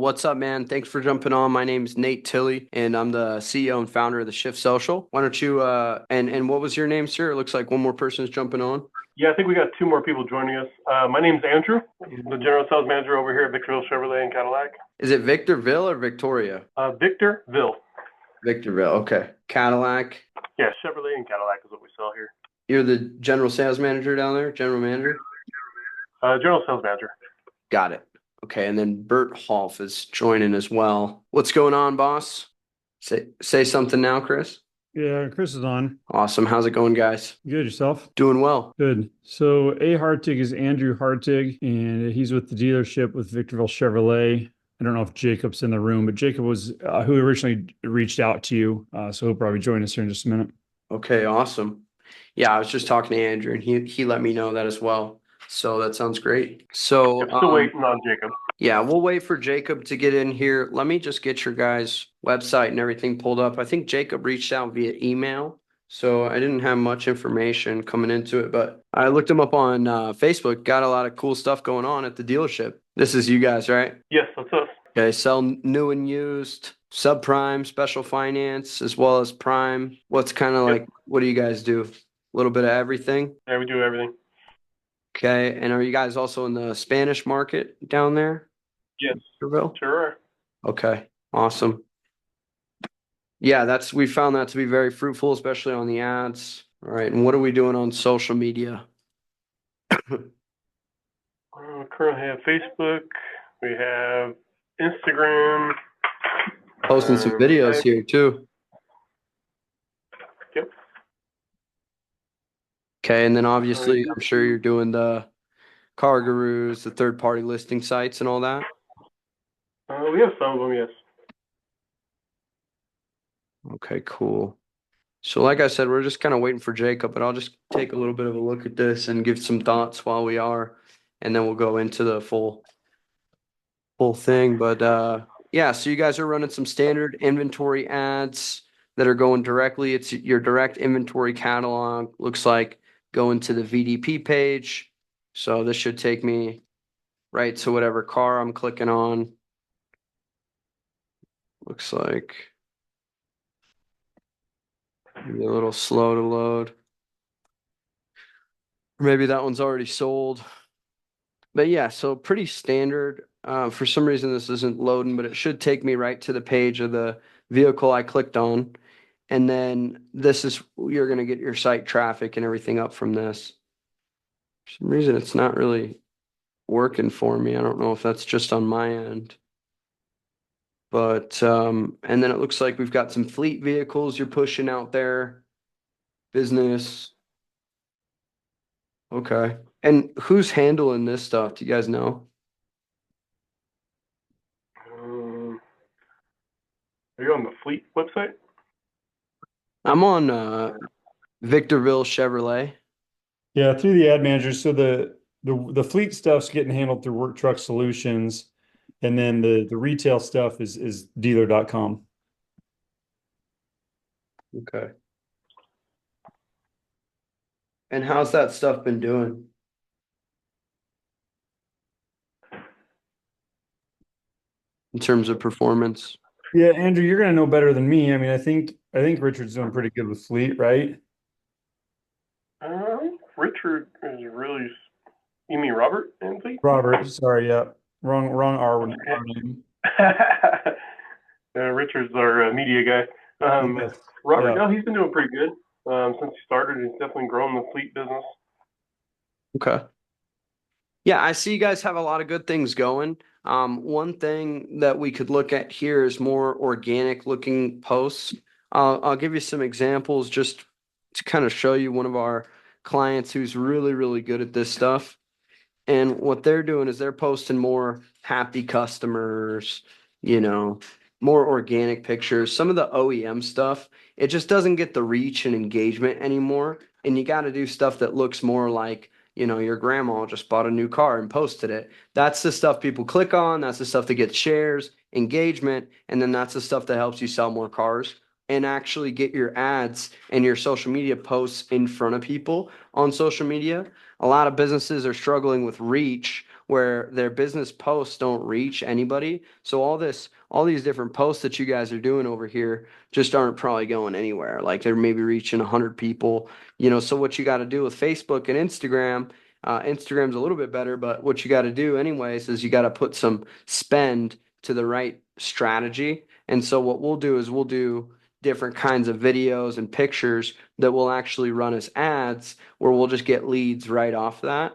What's up, man? Thanks for jumping on. My name's Nate Tilley, and I'm the CEO and founder of the Shift Social. Why don't you and what was your name, sir? It looks like one more person is jumping on. Yeah, I think we got two more people joining us. My name's Andrew, the general sales manager over here at Victorville Chevrolet and Cadillac. Is it Victorville or Victoria? Victorville. Victorville. Okay. Cadillac. Yeah, Chevrolet and Cadillac is what we sell here. You're the general sales manager down there? General manager? General sales manager. Got it. Okay, and then Bert Holf is joining as well. What's going on, boss? Say something now, Chris. Yeah, Chris is on. Awesome. How's it going, guys? Good, yourself? Doing well. Good. So A. Hartig is Andrew Hartig, and he's with the dealership with Victorville Chevrolet. I don't know if Jacob's in the room, but Jacob was who originally reached out to you. So he'll probably join us here in just a minute. Okay, awesome. Yeah, I was just talking to Andrew, and he let me know that as well. So that sounds great. So I'm still waiting on Jacob. yeah, we'll wait for Jacob to get in here. Let me just get your guys' website and everything pulled up. I think Jacob reached out via email, so I didn't have much information coming into it, but I looked him up on Facebook. Got a lot of cool stuff going on at the dealership. This is you guys, right? Yes, that's us. Okay, sell new and used, subprime, special finance, as well as prime. What's kind of like, what do you guys do? A little bit of everything? Yeah, we do everything. Okay, and are you guys also in the Spanish market down there? Yes, Victorville? sure are. Okay, awesome. Yeah, we found that to be very fruitful, especially on the ads. All right, and what are we doing on social media? Currently have Facebook. We have Instagram. Posting some videos here too. Yep. Okay, and then obviously I'm sure you're doing the car gurus, the third-party listing sites and all that. We have some of them, yes. Okay, cool. So like I said, we're just kind of waiting for Jacob, but I'll just take a little bit of a look at this and give some thoughts while we are, and then we'll go into the full thing. But yeah, so you guys are running some standard inventory ads that are going directly. It's your direct inventory catalog. Looks like going to the VDP page. So this should take me right to whatever car I'm clicking on. Looks like maybe a little slow to load. Or maybe that one's already sold. But yeah, so pretty standard. For some reason, this isn't loading, but it should take me right to the page of the vehicle I clicked on. And then this is, you're going to get your site traffic and everything up from this. For some reason, it's not really working for me. I don't know if that's just on my end. But, and then it looks like we've got some fleet vehicles you're pushing out there. Business. Okay. And who's handling this stuff? Do you guys know? Are you on the fleet website? I'm on Victorville Chevrolet. Yeah, through the ad manager. So the fleet stuff's getting handled through Work Truck Solutions, and then the retail stuff is dealer.com. Okay. And how's that stuff been doing? In terms of performance? Yeah, Andrew, you're gonna know better than me. I mean, I think Richard's doing pretty good with fleet, right? Richard is really. You mean Robert and fleet? Robert, sorry, yeah, wrong R name. Richard's our media guy. Yes. Robert, Yeah. no, he's been doing pretty good since he started. He's definitely grown the fleet business. Okay. Yeah, I see you guys have a lot of good things going. One thing that we could look at here is more organic looking posts. I'll give you some examples just to kind of show you one of our clients who's really, really good at this stuff. And what they're doing is they're posting more happy customers, more organic pictures. Some of the OEM stuff, it just doesn't get the reach and engagement anymore. And you got to do stuff that looks more like, your grandma just bought a new car and posted it. That's the stuff people click on. That's the stuff that gets shares, engagement, and then that's the stuff that helps you sell more cars and actually get your ads and your social media posts in front of people on social media. A lot of businesses are struggling with reach where their business posts don't reach anybody. So all these different posts that you guys are doing over here just aren't probably going anywhere. Like they're maybe reaching 100 people, so what you got to do with Facebook and Instagram, Instagram's a little bit better, but what you got to do anyways is you got to put some spend to the right strategy. And so what we'll do is we'll do different kinds of videos and pictures that will actually run as ads where we'll just get leads right off that.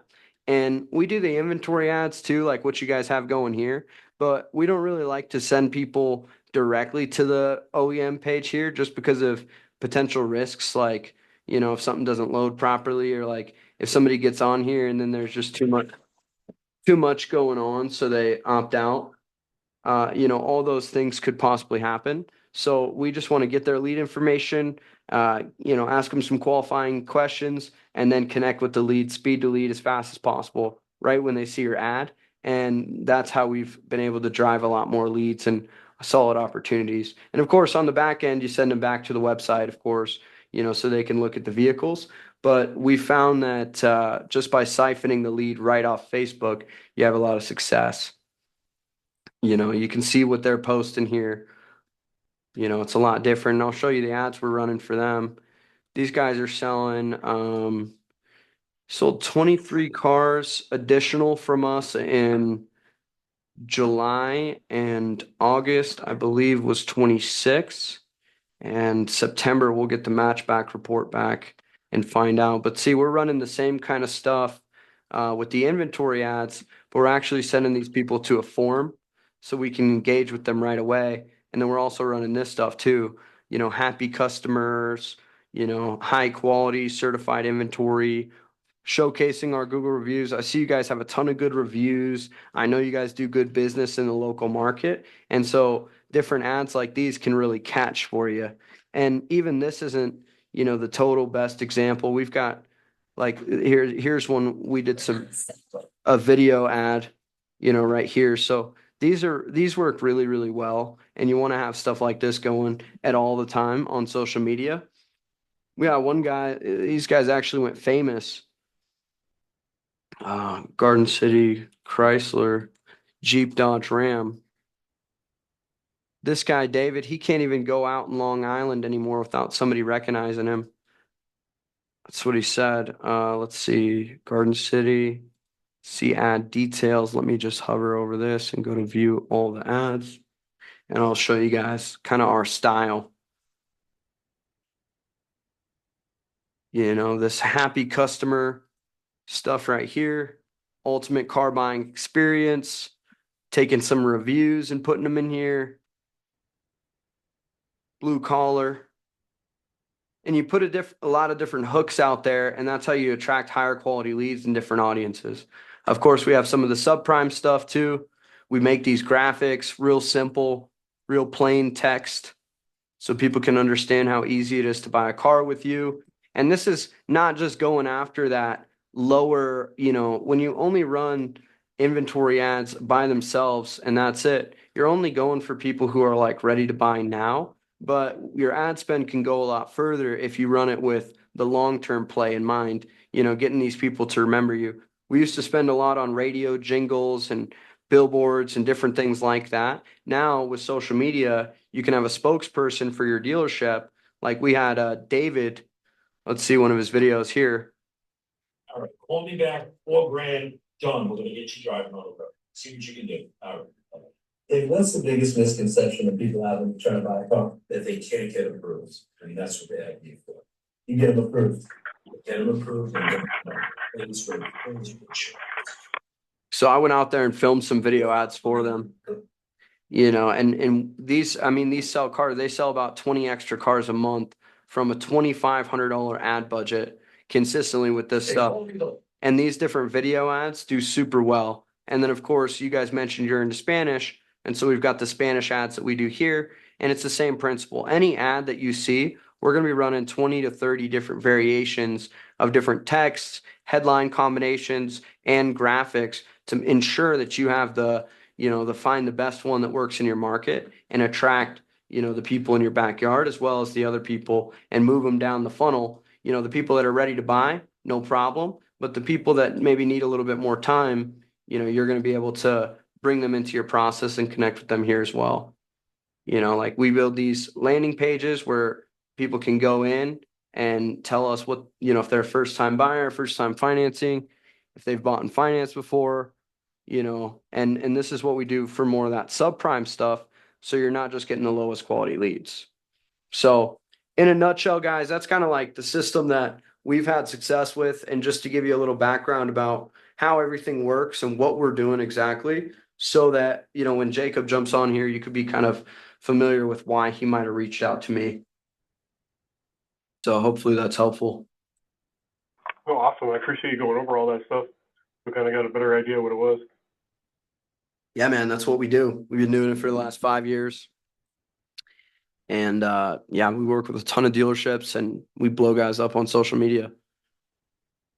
And we do the inventory ads too, like what you guys have going here, but we don't really like to send people directly to the OEM page here just because of potential risks, like, if something doesn't load properly, or like if somebody gets on here and then there's just too much going on, so they opt out. All those things could possibly happen. So we just want to get their lead information, ask them some qualifying questions, and then connect with the lead, speed to lead as fast as possible, right when they see your ad. And that's how we've been able to drive a lot more leads and solid opportunities. And of course, on the back end, you send them back to the website, of course, so they can look at the vehicles. But we found that just by siphoning the lead right off Facebook, you have a lot of success. You can see what they're posting here. It's a lot different. And I'll show you the ads we're running for them. These guys are sold 23 cars additional from us in July, and August, I believe, was 26. And September, we'll get the match back report back and find out. But see, we're running the same kind of stuff with the inventory ads, but we're actually sending these people to a form so we can engage with them right away. And then we're also running this stuff too, happy customers, high quality certified inventory, showcasing our Google reviews. I see you guys have a ton of good reviews. I know you guys do good business in the local market. And so different ads like these can really catch for you. And even this isn't, the total best example. We've got here's one we did a video ad, right here. So these work really, really well. And you want to have stuff like this going at all the time on social media. We got one guy, these guys actually went famous. Garden City, Chrysler, Jeep, Dodge, Ram. This guy, David, he can't even go out in Long Island anymore without somebody recognizing him. That's what he said. Let's see, Garden City, see ad details. Let me just hover over this and go to view all the ads. And I'll show you guys kind of our style. This happy customer stuff right here, ultimate car buying experience, taking some reviews and putting them in here, blue collar, and you put a lot of different hooks out there, and that's how you attract higher quality leads and different audiences. Of course, we have some of the subprime stuff too. We make these graphics real simple, real plain text, so people can understand how easy it is to buy a car with you. And this is not just going after that lower, when you only run inventory ads by themselves and that's it, you're only going for people who are like ready to buy now. But your ad spend can go a lot further if you run it with the long-term play in mind, getting these people to remember you. We used to spend a lot on radio jingles and billboards and different things like that. Now with social media, you can have a spokesperson for your dealership. Like we had David, let's see one of his videos here. All right, call me back, $4,000, done, we're gonna get you driving on the road, see what you can do, all right. Hey, what's the biggest misconception that people have when they're trying to buy a car? That they can't get approved. I mean, that's what they have you for. You get them approved. Get them approved and get them So I went out there and filmed some video ads for them. And these sell cars, they sell about 20 extra cars a month from a $2,500 ad budget consistently with this stuff. And these different video ads do super well. And then of course, you guys mentioned you're into Spanish. And so we've got the Spanish ads that we do here, and it's the same principle. Any ad that you see, we're going to be running 20 to 30 different variations of different texts, headline combinations, and graphics to ensure that you have the find the best one that works in your market and attract, the people in your backyard as well as the other people and move them down the funnel. The people that are ready to buy, no problem. But the people that maybe need a little bit more time, you're going to be able to bring them into your process and connect with them here as well. Like we build these landing pages where people can go in and tell us what, if they're a first time buyer, first time financing, if they've bought and financed before, and this is what we do for more of that subprime stuff. So you're not just getting the lowest quality leads. So in a nutshell, guys, that's kind of like the system that we've had success with. And just to give you a little background about how everything works and what we're doing exactly, so that, when Jacob jumps on here, you could be kind of familiar with why he might have reached out to me. So hopefully that's helpful. Oh, awesome. I appreciate you going over all that stuff. We kind of got a better idea what it was. Yeah, man, that's what we do. We've been doing it for the last 5 years. And yeah, we work with a ton of dealerships and we blow guys up on social media.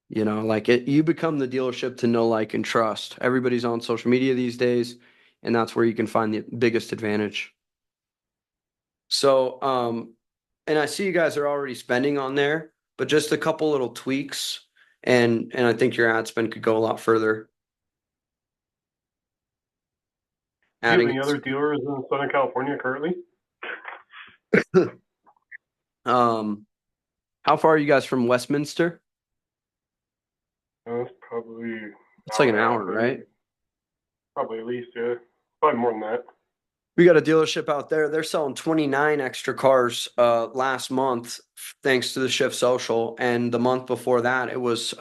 Like you become the dealership to know, like, and trust. Everybody's on social media these days, and that's where you can find the biggest advantage. So, and I see you guys are already spending on there, but just a couple little tweaks, and I think your ad spend could go a lot further. Do you have Adding, any other dealers in Southern California currently? how far are you guys from Westminster? It's probably It's like an hour, maybe. right? Probably at least, yeah. Probably more than that. We got a dealership out there. They're selling 29 extra cars last month, thanks to the Shift Social. And the month before that, it was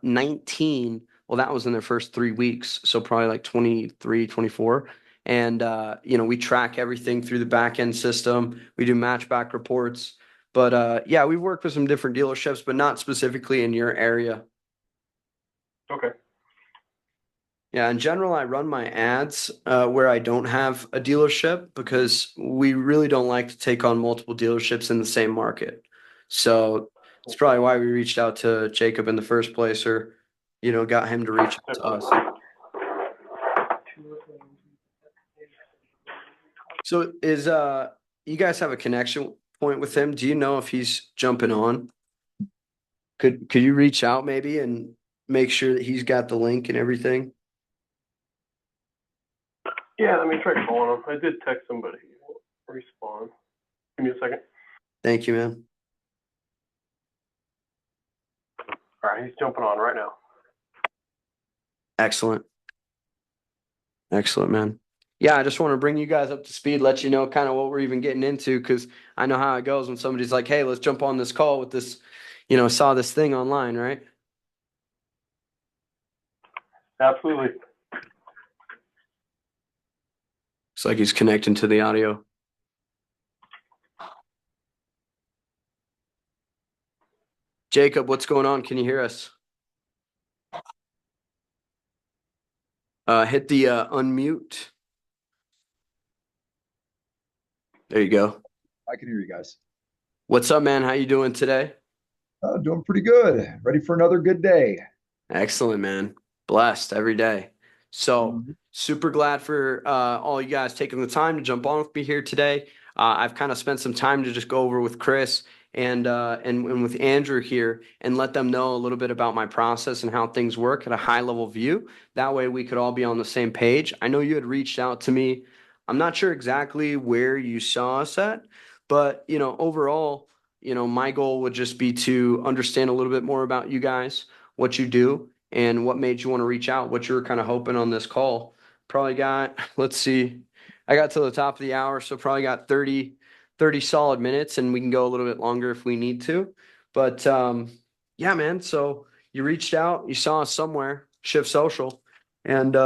19. Well, that was in their first 3 weeks. So probably like 23, 24. And, we track everything through the back end system. We do matchback reports. But yeah, we've worked with some different dealerships, but not specifically in your area. Okay. Yeah, in general, I run my ads where I don't have a dealership because we really don't like to take on multiple dealerships in the same market. So it's probably why we reached out to Jacob in the first place, or got him to reach out to us. So is you guys have a connection point with him? Do you know if he's jumping on? Could you reach out maybe and make sure that he's got the link and everything? Yeah, let me try calling him. I did text him, but he won't respond. Give me a second. Thank you, man. All right, he's jumping on right now. Excellent. Excellent, man. Yeah, I just want to bring you guys up to speed, let you know kind of what we're even getting into, because I know how it goes when somebody's like, hey, let's jump on this call with this, saw this thing online, right? Absolutely. It's like he's connecting to the audio. Jacob, what's going on? Can you hear us? Hit the unmute. There you go. I can hear you guys. What's up, man? How you doing today? Doing pretty good. Ready for another good day. Excellent, man. Blessed every day. So super glad for all you guys taking the time to jump on with me here today. I've kind of spent some time to just go over with Chris and with Andrew here and let them know a little bit about my process and how things work at a high level view. That way we could all be on the same page. I know you had reached out to me. I'm not sure exactly where you saw us at, but overall, my goal would just be to understand a little bit more about you guys, what you do, and what made you want to reach out, what you were kind of hoping on this call. Probably got, let's see, I got to the top of the hour, so probably got 30 solid minutes, and we can go a little bit longer if we need to. But yeah, man, so you reached out, you saw us somewhere, Shift Social, and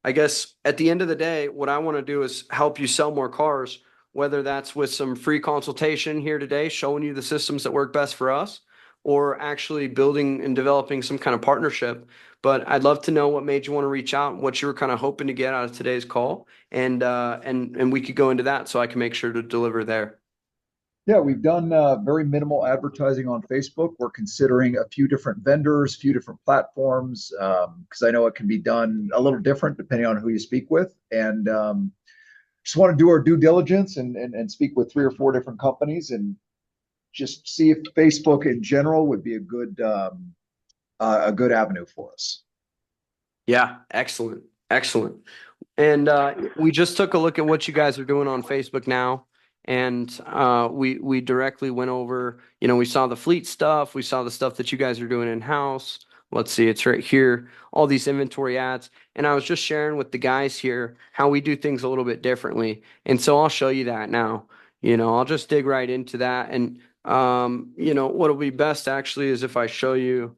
I guess at the end of the day, what I want to do is help you sell more cars, whether that's with some free consultation here today, showing you the systems that work best for us, or actually building and developing some kind of partnership. But I'd love to know what made you want to reach out, what you were kind of hoping to get out of today's call, and we could go into that so I can make sure to deliver there. Yeah, we've done very minimal advertising on Facebook. We're considering a few different vendors, a few different platforms, because I know it can be done a little different depending on who you speak with. And just want to do our due diligence and speak with 3 or 4 different companies and just see if Facebook in general would be a good avenue for us. Yeah, excellent, excellent. And we just took a look at what you guys are doing on Facebook now. And we directly went over, we saw the fleet stuff, we saw the stuff that you guys are doing in-house. Let's see, it's right here, all these inventory ads. And I was just sharing with the guys here how we do things a little bit differently. And so I'll show you that now. I'll just dig right into that. And what'll be best actually is if I show you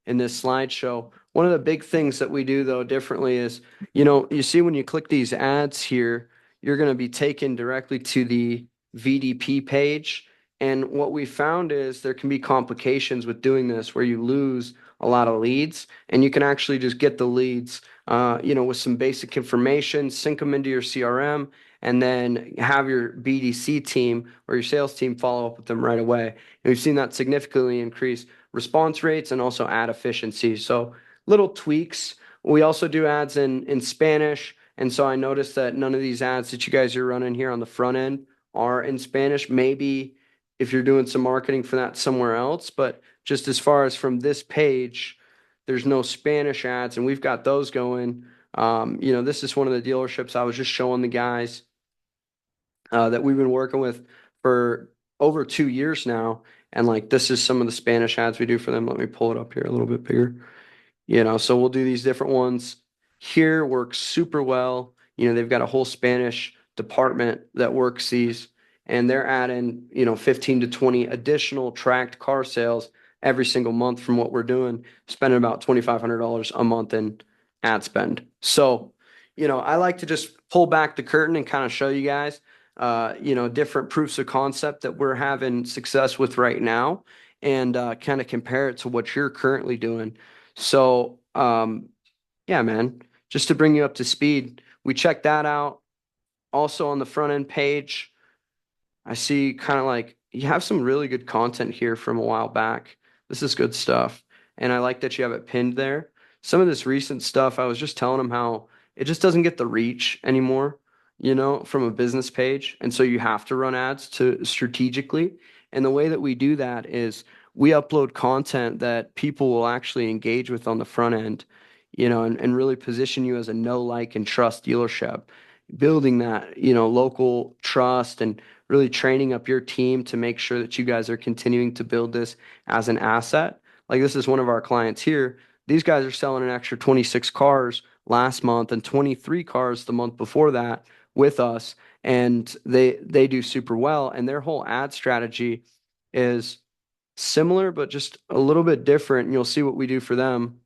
in this slideshow. One of the big things that we do though differently is, you see when you click these ads here, you're going to be taken directly to the VDP page. And what we found is there can be complications with doing this where you lose a lot of leads and you can actually just get the leads, with some basic information, sync them into your CRM, and then have your BDC team or your sales team follow up with them right away. And we've seen that significantly increase response rates and also ad efficiency. So little tweaks. We also do ads in Spanish. And so I noticed that none of these ads that you guys are running here on the front end are in Spanish. Maybe if you're doing some marketing for that somewhere else, but just as far as from this page, there's no Spanish ads and we've got those going. This is one of the dealerships I was just showing the guys that we've been working with for over 2 years now. And like this is some of the Spanish ads we do for them. Let me pull it up here a little bit bigger. So we'll do these different ones. Here works super well. They've got a whole Spanish department that works these, and they're adding, 15 to 20 additional tracked car sales every single month from what we're doing, spending about $2,500 a month in ad spend. So, I like to just pull back the curtain and kind of show you guys, different proofs of concept that we're having success with right now and kind of compare it to what you're currently doing. So, yeah, man, just to bring you up to speed, we checked that out. Also on the front end page, I see kind of like you have some really good content here from a while back. This is good stuff. And I like that you have it pinned there. Some of this recent stuff, I was just telling them how it just doesn't get the reach anymore, from a business page. And so you have to run ads to strategically. And the way that we do that is we upload content that people will actually engage with on the front end, and really position you as a know, like, and trust dealership, building that, local trust and really training up your team to make sure that you guys are continuing to build this as an asset. Like this is one of our clients here. These guys are selling an extra 26 cars last month and 23 cars the month before that with us. And they do super well. And their whole ad strategy is similar, but just a little bit different. And you'll see what we do for them.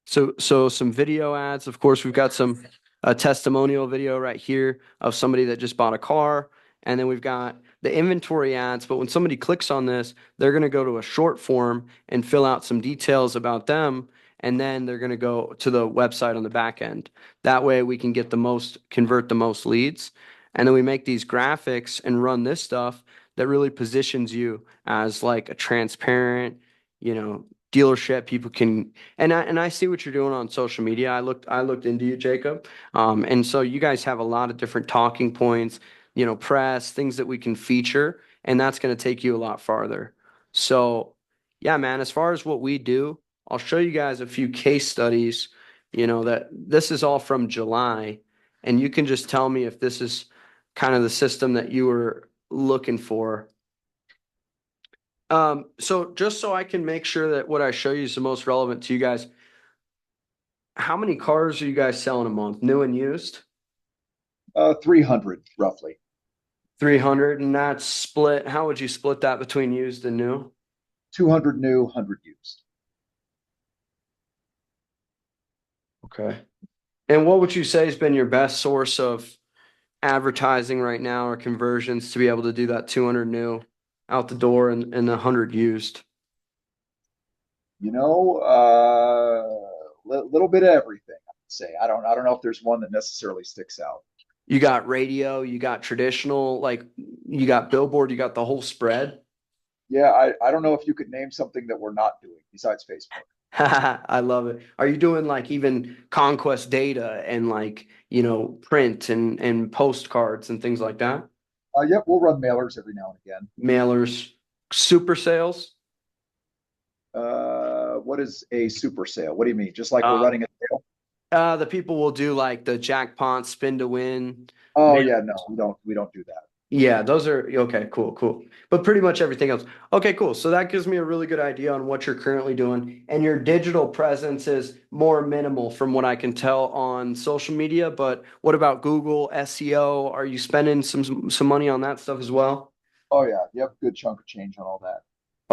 So some video ads. Of course, we've got some testimonial video right here of somebody that just bought a car. And then we've got the inventory ads. But when somebody clicks on this, they're going to go to a short form and fill out some details about them. And then they're going to go to the website on the back end. That way we can convert the most leads. And then we make these graphics and run this stuff that really positions you as like a transparent, dealership. People can, and I see what you're doing on social media. I looked into you, Jacob. And so you guys have a lot of different talking points, press, things that we can feature, and that's going to take you a lot farther. So yeah, man, as far as what we do, I'll show you guys a few case studies, that this is all from July, and you can just tell me if this is kind of the system that you were looking for. So just so I can make sure that what I show you is the most relevant to you guys, how many cars are you guys selling a month, new and used? 300 roughly. 300, and that's split. How would you split that between used and new? 200 new, 100 used. Okay. And what would you say has been your best source of advertising right now or conversions to be able to do that 200 new out the door and the 100 used? Little bit of everything, I would say. I don't know if there's one that necessarily sticks out. You got radio, you got traditional, like you got billboard, you got the whole spread. Yeah, I don't know if you could name something that we're not doing besides Facebook. I love it. Are you doing like even conquest data and like, print and postcards and things like that? Yep, we'll run mailers every now and again. Mailers, super sales? What is a super sale? What do you mean? Just like we're running a sale? The people will do like the jackpot spin to win. Oh They- yeah, no, we don't do that. Yeah, those are okay, cool, cool. But pretty much everything else. Okay, cool. So that gives me a really good idea on what you're currently doing. And your digital presence is more minimal from what I can tell on social media. But what about Google SEO? Are you spending some money on that stuff as well? Oh yeah, yep, good chunk of change on all that.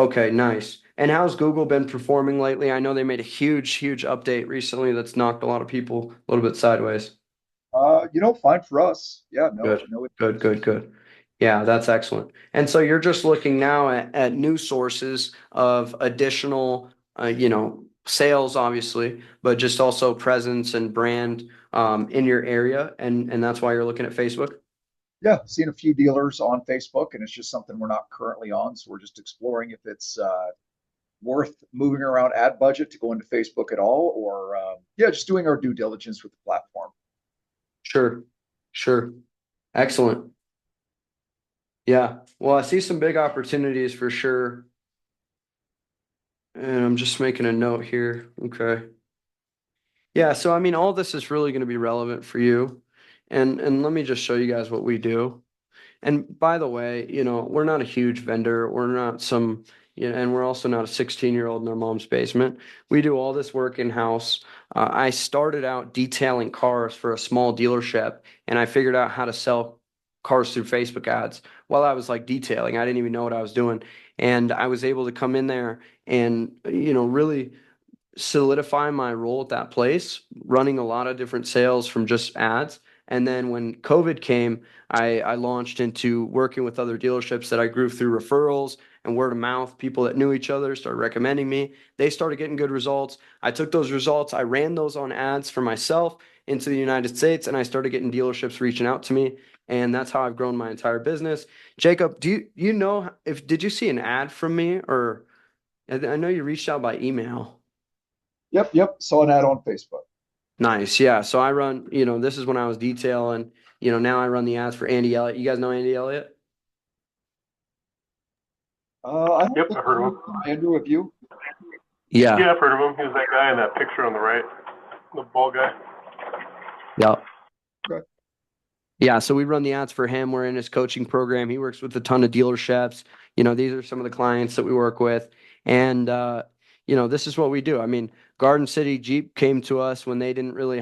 Okay, nice. And how's Google been performing lately? I know they made a huge update recently that's knocked a lot of people a little bit sideways. Fine for us. Yeah, no, Good, no. good. Yeah, that's excellent. And so you're just looking now at new sources of additional, sales, obviously, but just also presence and brand in your area, and that's why you're looking at Facebook. Yeah, seen a few dealers on Facebook, and it's just something we're not currently on. So we're just exploring if it's worth moving around ad budget to go into Facebook at all, or yeah, just doing our due diligence with the platform. Sure, sure. Excellent. Yeah. Well, I see some big opportunities for sure. And I'm just making a note here. Okay. Yeah, so I mean, all this is really going to be relevant for you. And let me just show you guys what we do. And by the way, we're not a huge vendor. We're not some, and we're also not a 16-year-old in our mom's basement. We do all this work in-house. I started out detailing cars for a small dealership, and I figured out how to sell cars through Facebook ads while I was like detailing. I didn't even know what I was doing. And I was able to come in there and, really solidify my role at that place, running a lot of different sales from just ads. And then when COVID came, I launched into working with other dealerships that I grew through referrals and word of mouth. People that knew each other started recommending me. They started getting good results. I took those results, I ran those on ads for myself into the United States, and I started getting dealerships reaching out to me. And that's how I've grown my entire business. Jacob, you know if did you see an ad from me, or I know you reached out by email? Yep. Saw an ad on Facebook. Nice. Yeah. So I run, this is when I was detailing, now I run the ads for Andy Elliott. You guys know Andy Elliott? I don't Yep, think I heard of him. Andrew, have you? Yeah. Yeah, I've heard of him. He was that guy in that picture on the right, the bald guy. Yeah. Okay. Yeah. So we run the ads for him. We're in his coaching program. He works with a ton of dealerships. These are some of the clients that we work with. And, this is what we do. I mean, Garden City Jeep came to us when they didn't really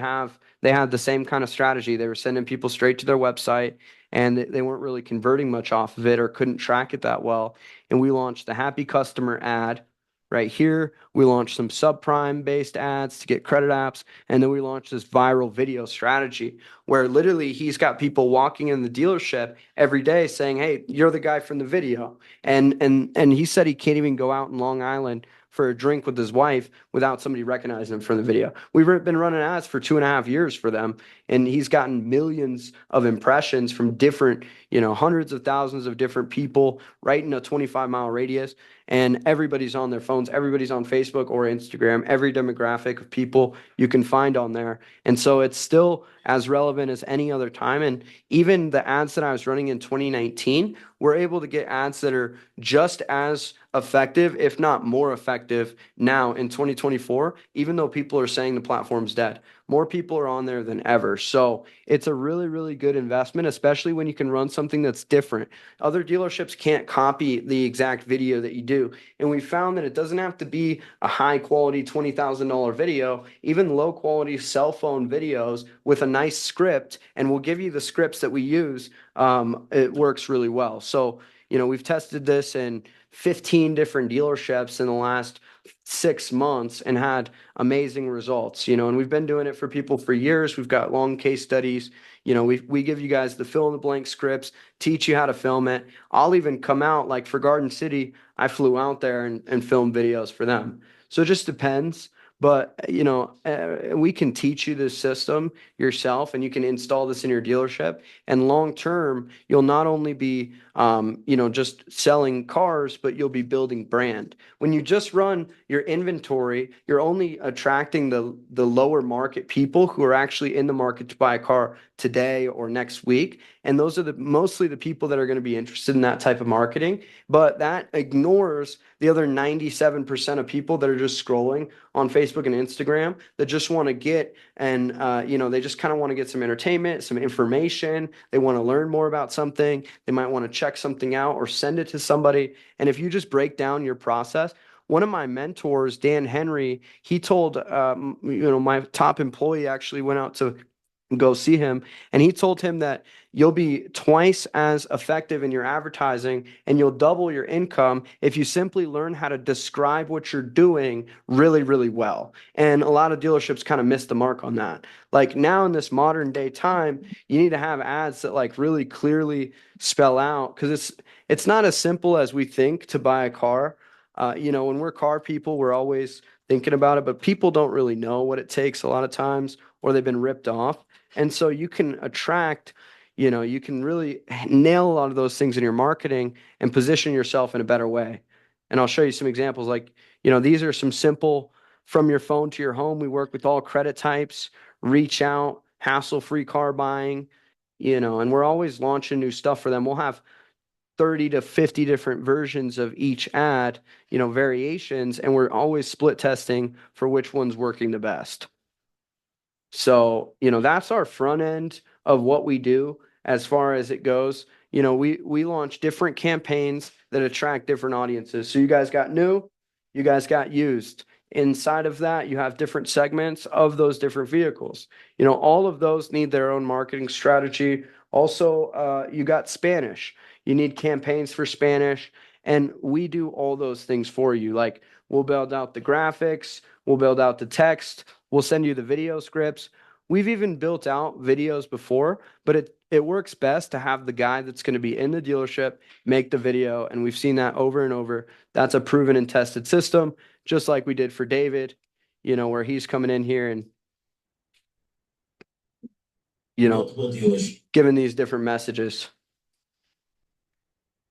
they had the same kind of strategy. They were sending people straight to their website, and they weren't really converting much off of it or couldn't track it that well. And we launched the Happy Customer ad right here. We launched some subprime based ads to get credit apps. And then we launched this viral video strategy where literally he's got people walking in the dealership every day saying, "Hey, you're the guy from the video." And he said he can't even go out in Long Island for a drink with his wife without somebody recognizing him from the video. We've been running ads for 2.5 years for them, and he's gotten millions of impressions from different, hundreds of thousands of different people right in a 25-mile radius. And everybody's on their phones, everybody's on Facebook or Instagram, every demographic of people you can find on there. And so it's still as relevant as any other time. And even the ads that I was running in 2019, we're able to get ads that are just as effective, if not more effective now in 2024, even though people are saying the platform's dead. More people are on there than ever. So it's a really good investment, especially when you can run something that's different. Other dealerships can't copy the exact video that you do. And we found that it doesn't have to be a high quality $20,000 video, even low quality cell phone videos with a nice script, and we'll give you the scripts that we use. It works really well. So, we've tested this in 15 different dealerships in the last 6 months and had amazing results, and we've been doing it for people for years. We've got long case studies. We give you guys the fill in the blank scripts, teach you how to film it. I'll even come out, like for Garden City, I flew out there and filmed videos for them. So it just depends. But, we can teach you this system yourself, and you can install this in your dealership. And long term, you'll not only be, just selling cars, but you'll be building brand. When you just run your inventory, you're only attracting the lower market people who are actually in the market to buy a car today or next week. And those are mostly the people that are going to be interested in that type of marketing. But that ignores the other 97% of people that are just scrolling on Facebook and Instagram that just want to get and they just kind of want to get some entertainment, some information. They want to learn more about something. They might want to check something out or send it to somebody. And if you just break down your process, one of my mentors, Dan Henry, he told my top employee actually went out to go see him, and he told him that you'll be twice as effective in your advertising and you'll double your income if you simply learn how to describe what you're doing really, really well. And a lot of dealerships kind of miss the mark on that. Like now in this modern day time, you need to have ads that like really clearly spell out, because it's not as simple as we think to buy a car. When we're car people, we're always thinking about it, but people don't really know what it takes a lot of times, or they've been ripped off. And so you can you can really nail a lot of those things in your marketing and position yourself in a better way. And I'll show you some examples. Like, these are some simple from your phone to your home. We work with all credit types, reach out, hassle-free car buying, and we're always launching new stuff for them. We'll have 30 to 50 different versions of each ad, variations, and we're always split testing for which one's working the best. So, that's our front end of what we do as far as it goes. We launch different campaigns that attract different audiences. So you guys got new, you guys got used. Inside of that, you have different segments of those different vehicles. All of those need their own marketing strategy. Also, you got Spanish. You need campaigns for Spanish, and we do all those things for you. Like, we'll build out the graphics, we'll build out the text, we'll send you the video scripts. We've even built out videos before, but it works best to have the guy that's going to be in the dealership make the video, and we've seen that over and over. That's a proven and tested system, just like we did for David, where he's coming in here and Multiple dealers. giving these different messages.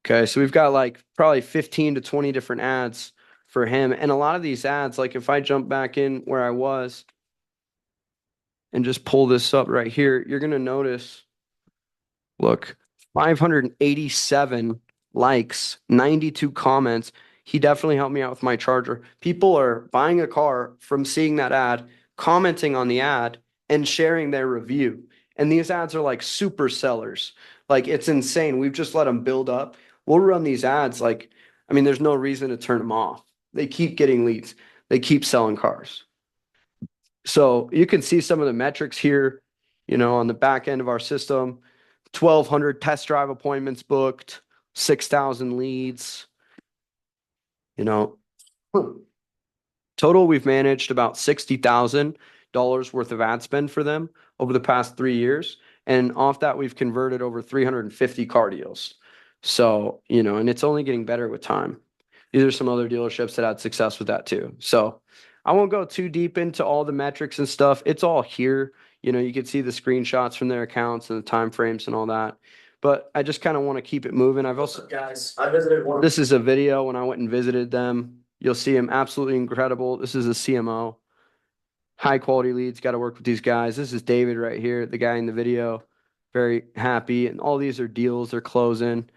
Okay, so we've got like probably 15 to 20 different ads for him. And a lot of these ads, like if I jump back in where I was and just pull this up right here, you're going to notice, look, 587 likes, 92 comments. He definitely helped me out with my charger. People are buying a car from seeing that ad, commenting on the ad, and sharing their review. And these ads are like super sellers. Like, it's insane. We've just let them build up. We'll run these ads there's no reason to turn them off. They keep getting leads. They keep selling cars. So you can see some of the metrics here, on the back end of our system. 1,200 test drive appointments booked, 6,000 leads. Total, we've managed about $60,000 worth of ad spend for them over the past 3 years. And off that, we've converted over 350 car deals. So, and it's only getting better with time. These are some other dealerships that had success with that too. So I won't go too deep into all the metrics and stuff. It's all here. You can see the screenshots from their accounts and the time frames and all that. But I just kind of want to keep it moving. I've also, Guys, I visited one. this is a video when I went and visited them. You'll see him, absolutely incredible. This is a CMO. High quality leads, got to work with these guys. This is David right here, the guy in the video. Very happy. And all these are deals they're closing.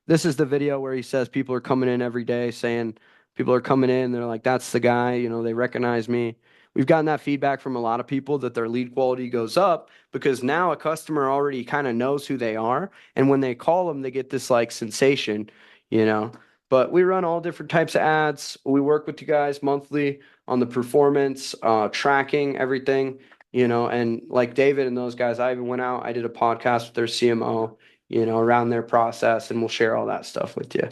This is the video where he says people are coming in every day saying people are coming in. They're like, that's the guy, they recognize me. We've gotten that feedback from a lot of people that their lead quality goes up because now a customer already kind of knows who they are. And when they call them, they get this like sensation, But we run all different types of ads. We work with you guys monthly on the performance, tracking everything, and like David and those guys, I even went out, I did a podcast with their CMO, around their process, and we'll share all that stuff with you.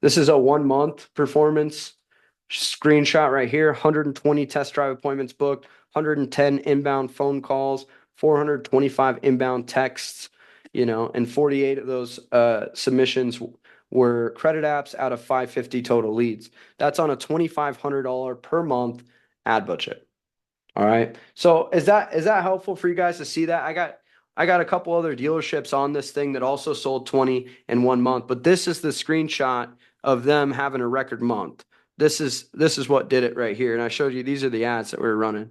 This is a 1 month performance screenshot right here. 120 test drive appointments booked, 110 inbound phone calls, 425 inbound texts, and 48 of those submissions were credit apps out of 550 total leads. That's on a $2,500 per month ad budget. All right. So is that helpful for you guys to see that? I got a couple other dealerships on this thing that also sold 20 in 1 month, but this is the screenshot of them having a record month. This is what did it right here. And I showed you, these are the ads that we were running,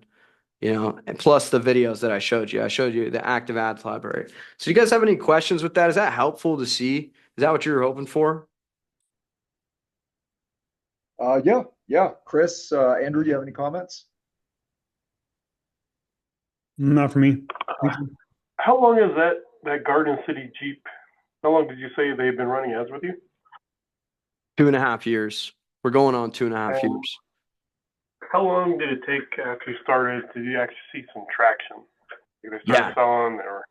and plus the videos that I showed you. I showed you the active ads library. So you guys have any questions with that? Is that helpful to see? Is that what you were hoping for? Yeah. Chris, Andrew, do you have any comments? Not for me. Thank you. How long is that Garden City Jeep? How long did you say they've been running ads with you? 2.5 years. We're going on 2.5 And years. how long did it take after you started to you actually see some traction? Did they Yeah. start selling or?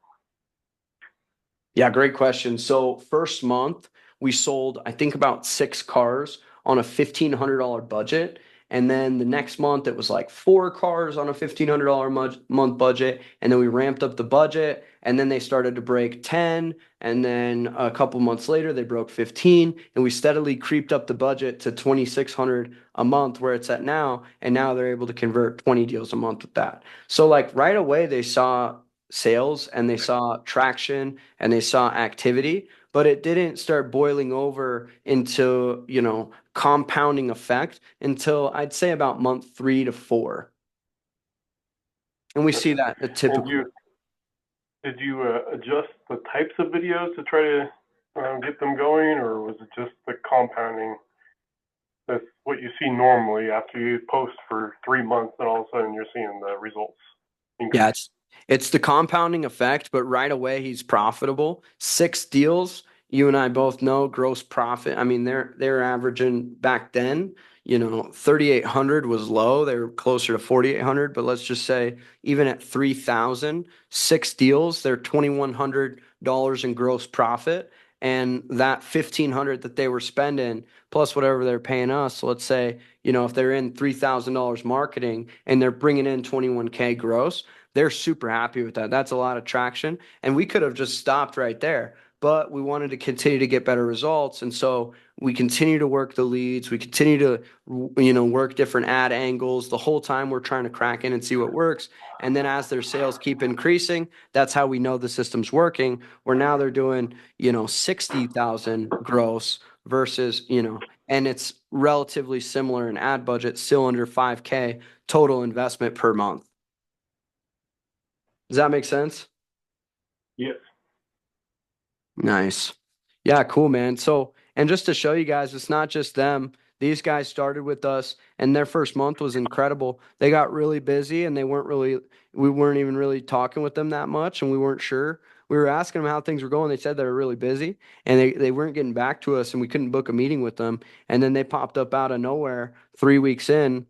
Yeah, great question. So first month we sold, I think about 6 cars on a $1,500 budget. And then the next month it was like 4 cars on a $1,500 month budget. And then we ramped up the budget and then they started to break 10. And then a couple months later they broke 15 and we steadily creeped up the budget to 2,600 a month where it's at now. And now they're able to convert 20 deals a month with that. So like right away they saw sales and they saw traction and they saw activity, but it didn't start boiling over into, compounding effect until I'd say about month 3 to 4. And we see that a And typical. did you adjust the types of videos to try to get them going, or was it just the compounding? That's what you see normally after you post for 3 months, and all of a sudden you're seeing the results increase. Yeah, it's the compounding effect, but right away he's profitable. 6 deals, you and I both know gross profit. I mean, they're averaging back then, 3,800 was low. They were closer to 4,800, but let's just say even at 3,000, 6 deals, they're $2,100 in gross profit. And that 1,500 that they were spending plus whatever they're paying us. So let's say, if they're in $3,000 marketing and they're bringing in 21K gross, they're super happy with that. That's a lot of traction. And we could have just stopped right there, but we wanted to continue to get better results. And so we continue to work the leads. We continue to, work different ad angles. The whole time we're trying to crack in and see what works. And then as their sales keep increasing, that's how we know the system's working. Where now they're doing, 60,000 gross versus, and it's relatively similar in ad budget, still under 5K total investment per month. Does that make sense? Yes. Nice. Yeah, cool, man. So, and just to show you guys, it's not just them. These guys started with us and their first month was incredible. They got really busy and we weren't even really talking with them that much and we weren't sure. We were asking them how things were going. They said they were really busy and they weren't getting back to us and we couldn't book a meeting with them. And then they popped up out of nowhere 3 weeks in.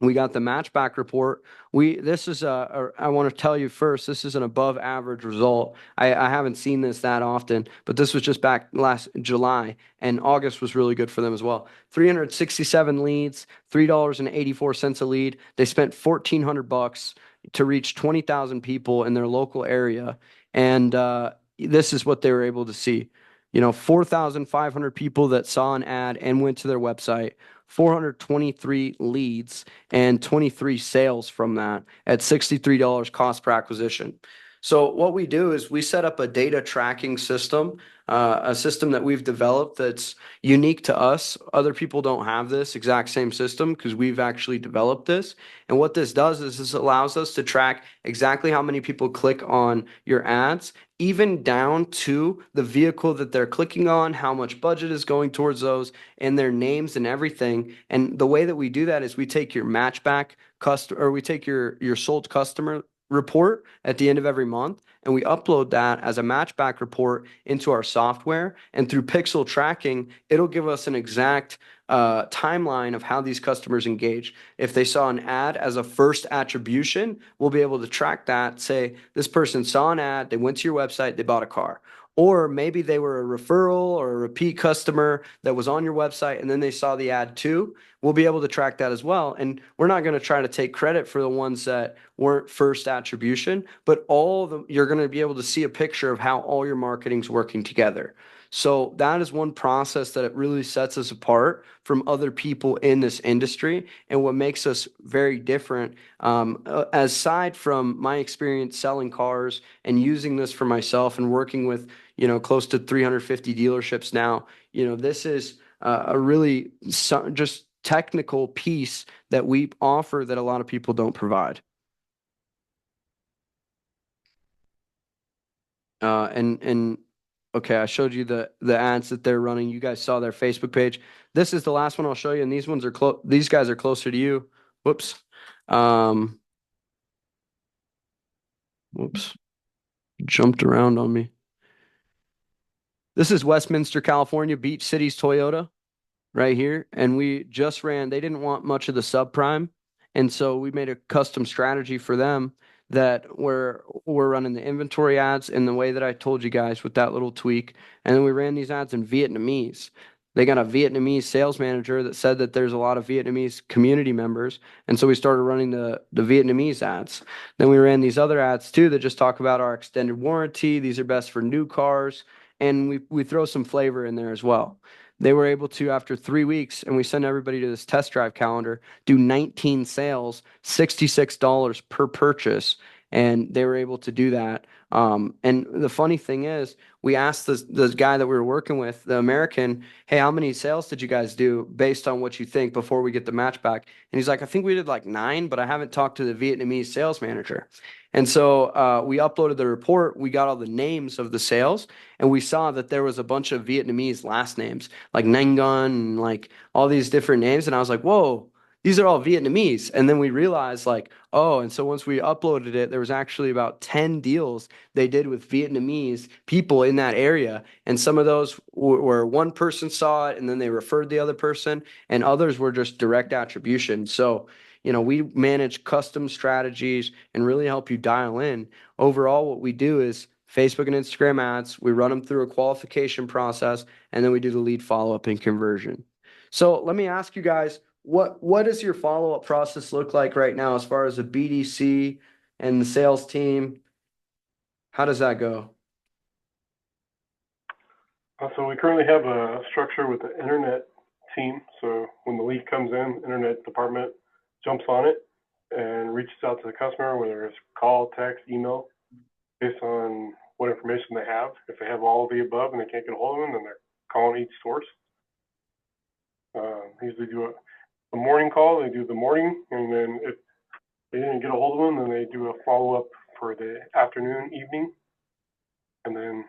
We got the matchback report. I want to tell you first, this is an above average result. I haven't seen this that often, but this was just back last July and August was really good for them as well. 367 leads, $3.84 a lead. They spent $1,400 to reach 20,000 people in their local area. And this is what they were able to see. 4,500 people that saw an ad and went to their website, 423 leads and 23 sales from that at $63 cost per acquisition. So what we do is we set up a data tracking system, a system that we've developed that's unique to us. Other people don't have this exact same system because we've actually developed this. And what this does is this allows us to track exactly how many people click on your ads, even down to the vehicle that they're clicking on, how much budget is going towards those, and their names and everything. And the way that we do that is we take your matchback customer, or we take your sold customer report at the end of every month and we upload that as a matchback report into our software. And through pixel tracking, it'll give us an exact timeline of how these customers engage. If they saw an ad as a first attribution, we'll be able to track that, say this person saw an ad, they went to your website, they bought a car. Or maybe they were a referral or a repeat customer that was on your website and then they saw the ad too. We'll be able to track that as well. And we're not going to try to take credit for the ones that weren't first attribution, but you're going to be able to see a picture of how all your marketing's working together. So that is one process that it really sets us apart from other people in this industry and what makes us very different. Aside from my experience selling cars and using this for myself and working with, close to 350 dealerships now, this is a really just technical piece that we offer that a lot of people don't provide. And Okay, I showed you the ads that they're running. You guys saw their Facebook page. This is the last one I'll show you, and these ones are close. These guys are closer to you. Whoops. Um, whoops. Jumped around on me. This is Westminster, California, Beach Cities Toyota right here. And we just ran, they didn't want much of the subprime. And so we made a custom strategy for them that we're running the inventory ads in the way that I told you guys with that little tweak. And then we ran these ads in Vietnamese. They got a Vietnamese sales manager that said that there's a lot of Vietnamese community members. And so we started running the Vietnamese ads. Then we ran these other ads too that just talk about our extended warranty. These are best for new cars. And we throw some flavor in there as well. They were able to, after 3 weeks, and we send everybody to this test drive calendar, do 19 sales, $66 per purchase. And they were able to do that. And the funny thing is, we asked the guy that we were working with, the American, hey, how many sales did you guys do based on what you think before we get the match back? And he's like, I think we did like 9, but I haven't talked to the Vietnamese sales manager. And so we uploaded the report. We got all the names of the sales, and we saw that there was a bunch of Vietnamese last names, like Nangon and like all these different names. And I was like, whoa, these are all Vietnamese. And then we realized like, oh, and so once we uploaded it, there was actually about 10 deals they did with Vietnamese people in that area. And some of those were one person saw it and then they referred the other person, and others were just direct attribution. So, we manage custom strategies and really help you dial in. Overall, what we do is Facebook and Instagram ads, we run them through a qualification process, and then we do the lead follow-up and conversion. So let me ask you guys, what does your follow-up process look like right now as far as the BDC and the sales team? How does that go? So we currently have a structure with the internet team. So when the lead comes in, internet department jumps on it and reaches out to the customer, whether it's call, text, email, based on what information they have. If they have all of the above and they can't get a hold of them, then they're calling each source. Usually do a morning call. They do the morning, and then if they didn't get a hold of them, then they do a follow-up for the afternoon, evening, and then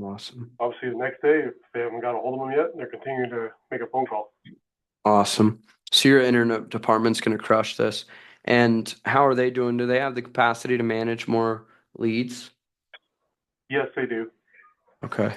Awesome. obviously the next day, if they haven't got a hold of them yet, they're continuing to make a phone call. Awesome. So your internet department's going to crush this. And how are they doing? Do they have the capacity to manage more leads? Yes, they do. Okay.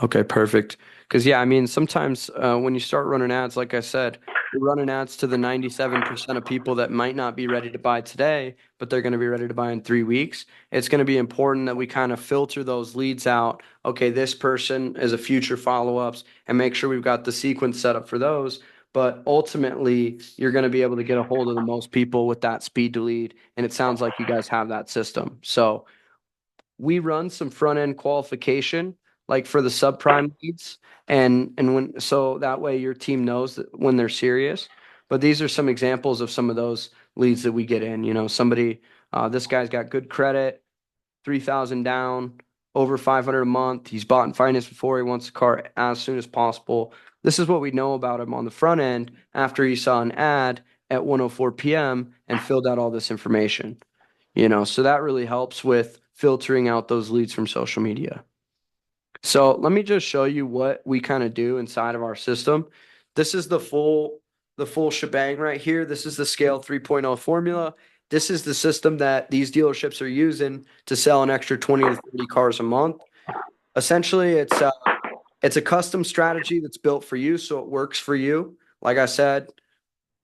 Okay, perfect. Because, yeah, I mean, sometimes when you start running ads, like I said, you're running ads to the 97% of people that might not be ready to buy today, but they're going to be ready to buy in 3 weeks. It's going to be important that we kind of filter those leads out. Okay, this person is a future follow-ups, and make sure we've got the sequence set up for those. But ultimately, you're going to be able to get a hold of the most people with that speed to lead. And it sounds like you guys have that system. So we run some front end qualification like for the subprime leads, and when so that way your team knows that when they're serious. But these are some examples of some of those leads that we get in. Somebody, this guy's got good credit, 3,000 down, over 500 a month. He's bought and financed before. He wants a car as soon as possible. This is what we know about him on the front end after he saw an ad at 1:04 p.m. and filled out all this information. So that really helps with filtering out those leads from social media. So let me just show you what we kind of do inside of our system. This is the full shebang right here. This is the Scale 3.0 formula. This is the system that these dealerships are using to sell an extra 20 to 30 cars a month. Essentially, it's a custom strategy that's built for you, so it works for you. Like I said,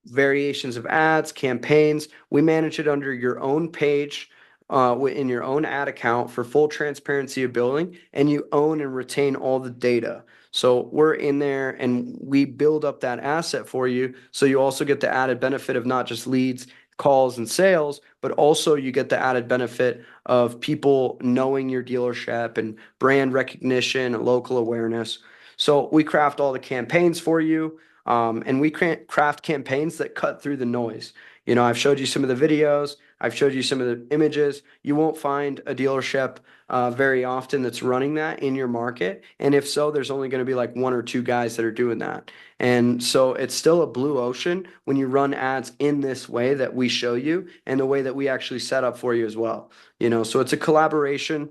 variations of ads, campaigns. We manage it under your own page, in your own ad account for full transparency of billing, and you own and retain all the data. So we're in there and we build up that asset for you. So you also get the added benefit of not just leads, calls, and sales, but also you get the added benefit of people knowing your dealership and brand recognition and local awareness. So we craft all the campaigns for you. And we craft campaigns that cut through the noise. I've showed you some of the videos. I've showed you some of the images. You won't find a dealership very often that's running that in your market. And if so, there's only going to be like 1 or 2 guys that are doing that. And so it's still a blue ocean when you run ads in this way that we show you and the way that we actually set up for you as well. So it's a collaboration.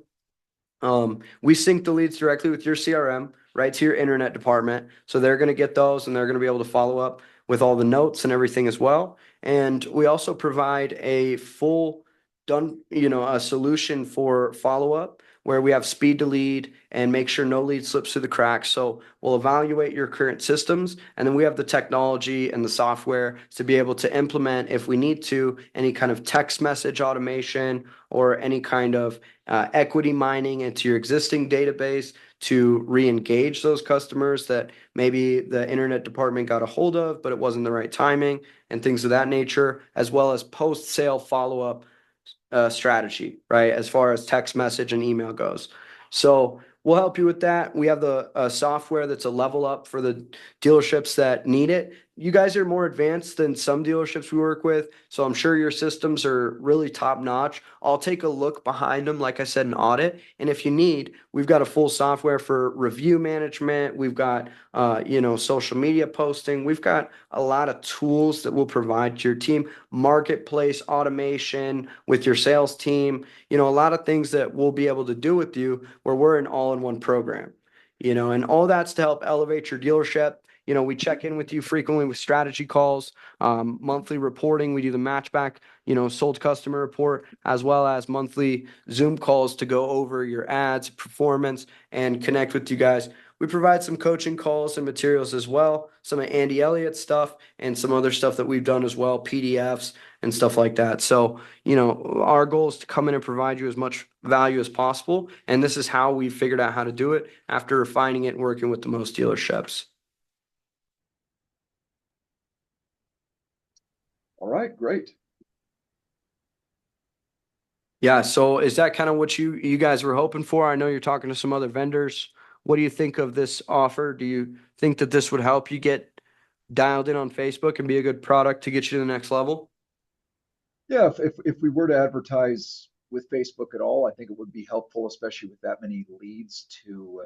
We sync the leads directly with your CRM, right to your internet department. So they're going to get those and they're going to be able to follow up with all the notes and everything as well. And we also provide a full a solution for follow up where we have speed to lead and make sure no lead slips through the cracks. So we'll evaluate your current systems, and then we have the technology and the software to be able to implement, if we need to, any kind of text message automation or any kind of equity mining into your existing database to re-engage those customers that maybe the internet department got a hold of, but it wasn't the right timing and things of that nature, as well as post-sale follow-up strategy, right? As far as text message and email goes. So we'll help you with that. We have the software that's a level up for the dealerships that need it. You guys are more advanced than some dealerships we work with, so I'm sure your systems are really top notch. I'll take a look behind them, like I said, an audit. And if you need, we've got a full software for review management. We've got, social media posting. We've got a lot of tools that we'll provide to your team. Marketplace automation with your sales team. A lot of things that we'll be able to do with you where we're an all-in-one program. And all that's to help elevate your dealership. We check in with you frequently with strategy calls, monthly reporting. We do the matchback, sold customer report, as well as monthly Zoom calls to go over your ads, performance, and connect with you guys. We provide some coaching calls and materials as well, some of Andy Elliott's stuff and some other stuff that we've done as well, PDFs and stuff like that. So, our goal is to come in and provide you as much value as possible. And this is how we figured out how to do it after refining it and working with the most dealerships. All right, great. Yeah, so is that kind of what you guys were hoping for? I know you're talking to some other vendors. What do you think of this offer? Do you think that this would help you get dialed in on Facebook and be a good product to get you to the next level? Yeah, if we were to advertise with Facebook at all, I think it would be helpful, especially with that many leads, to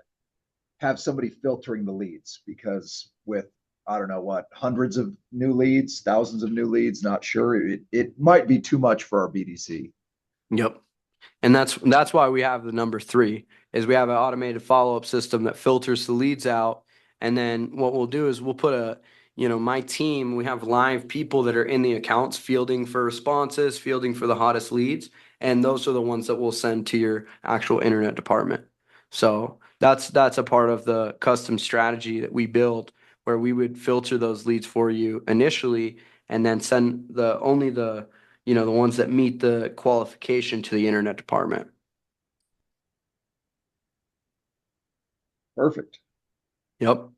have somebody filtering the leads, because with, I don't know what, hundreds of new leads, thousands of new leads, not sure, it might be too much for our BDC. Yep. And that's why we have the number 3 is we have an automated follow-up system that filters the leads out. And then what we'll do is we'll put my team, we have live people that are in the accounts fielding for responses, fielding for the hottest leads. And those are the ones that we'll send to your actual internet department. So that's a part of the custom strategy that we build, where we would filter those leads for you initially and then send the ones that meet the qualification to the internet department. Perfect. Yep.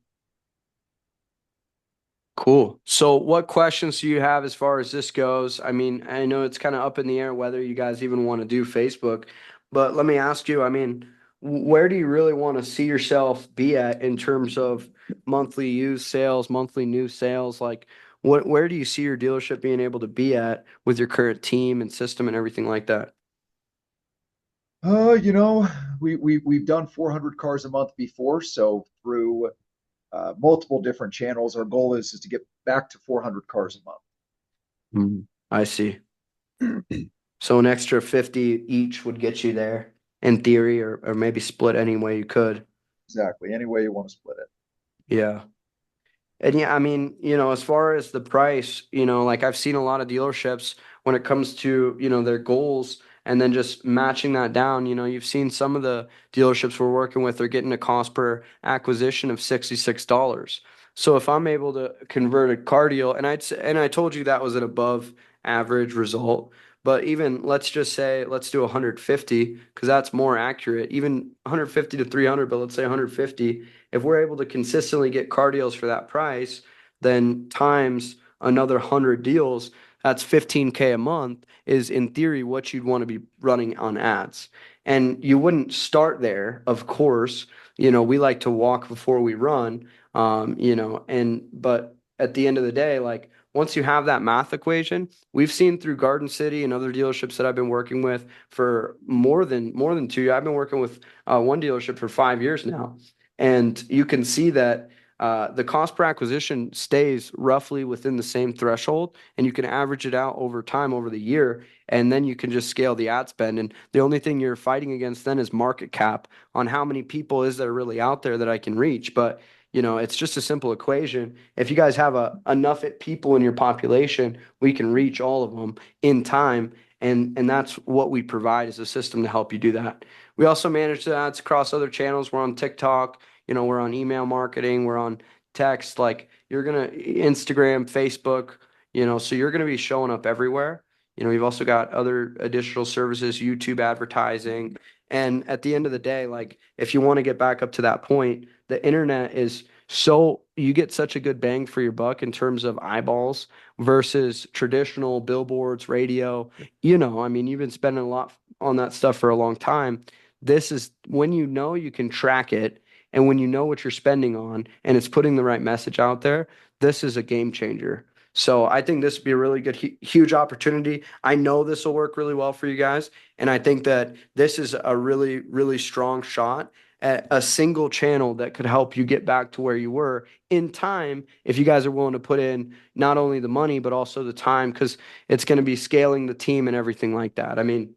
Cool. So what questions do you have as far as this goes? I mean, I know it's kind of up in the air whether you guys even want to do Facebook, but let me ask you, I mean, where do you really want to see yourself be at in terms of monthly used sales, monthly new sales? Like where do you see your dealership being able to be at with your current team and system and everything like that? You know, we've done 400 cars a month before, so through multiple different channels, our goal is to get back to 400 cars a month. I see. So an extra 50 each would get you there in theory, or maybe split any way you could. Exactly. Any way you want to split it. Yeah. And yeah, I mean, as far as the price, like I've seen a lot of dealerships when it comes to, their goals and then just matching that down, you've seen some of the dealerships we're working with are getting a cost per acquisition of $66. So if I'm able to convert a car deal, and I told you that was an above average result, but even let's just say let's do 150 because that's more accurate, even 150 to 300, but let's say 150. If we're able to consistently get car deals for that price, then times another 100 deals, that's 15K a month is in theory what you'd want to be running on ads. And you wouldn't start there, of course. We like to walk before we run, but at the end of the day, like once you have that math equation, we've seen through Garden City and other dealerships that I've been working with for more than 2 years. I've been working with one dealership for 5 years now. And you can see that the cost per acquisition stays roughly within the same threshold, and you can average it out over time over the year, and then you can just scale the ad spend. And the only thing you're fighting against then is market cap on how many people is there really out there that I can reach. But it's just a simple equation. If you guys have enough people in your population, we can reach all of them in time. And that's what we provide as a system to help you do that. We also manage the ads across other channels. We're on TikTok, we're on email marketing, we're on text, like you're gonna Instagram, Facebook, so you're gonna be showing up everywhere. We've also got other additional services, YouTube advertising. And at the end of the day, like if you want to get back up to that point, the internet is you get such a good bang for your buck in terms of eyeballs versus traditional billboards, radio. I mean, you've been spending a lot on that stuff for a long time. This is when you can track it, and when you know what you're spending on and it's putting the right message out there, this is a game changer. So I think this would be a really good, huge opportunity. I know this will work really well for you guys. And I think that this is a really, really strong shot at a single channel that could help you get back to where you were in time if you guys are willing to put in not only the money, but also the time, because it's going to be scaling the team and everything like that. I mean,